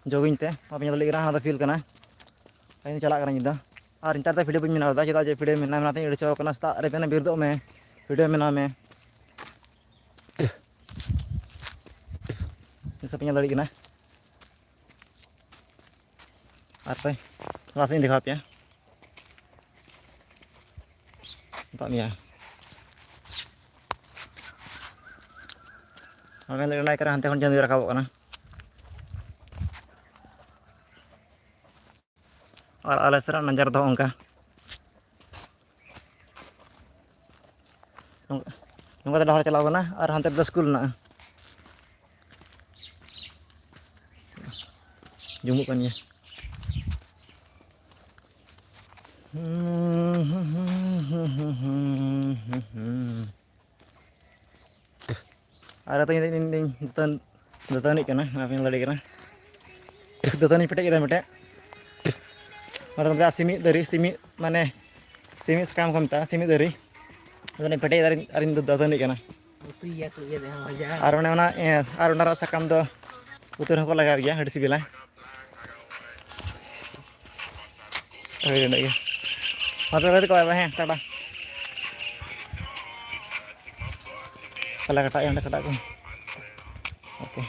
jogging te apa nyala lagi ada feel kana ini chalak kana nyida ar intar te video bañ menaw da cheda je video mena mena te ide chaw kana sta re pena birdo me video mena me isa punya lagi kana apa langsung dikhap ya tak nih ya makanya lagi naik karena hantai kon jangan dirakabok kana ala serat nanjar tau ongka nungka tadi hari celau kana ar hantai da school na jumuk kan ya ada tuh ini datang kana apa yang lagi kana datang ini pete kita mete orang tua simi dari simi mana simi sekam komta simi dari datang pete dari arin datang kana aruna rasa kam do utur ko laga ya hadi sibila ini lagi Mata tadi kau apa heh, tada. Kalau kata yang dekat aku. Oke.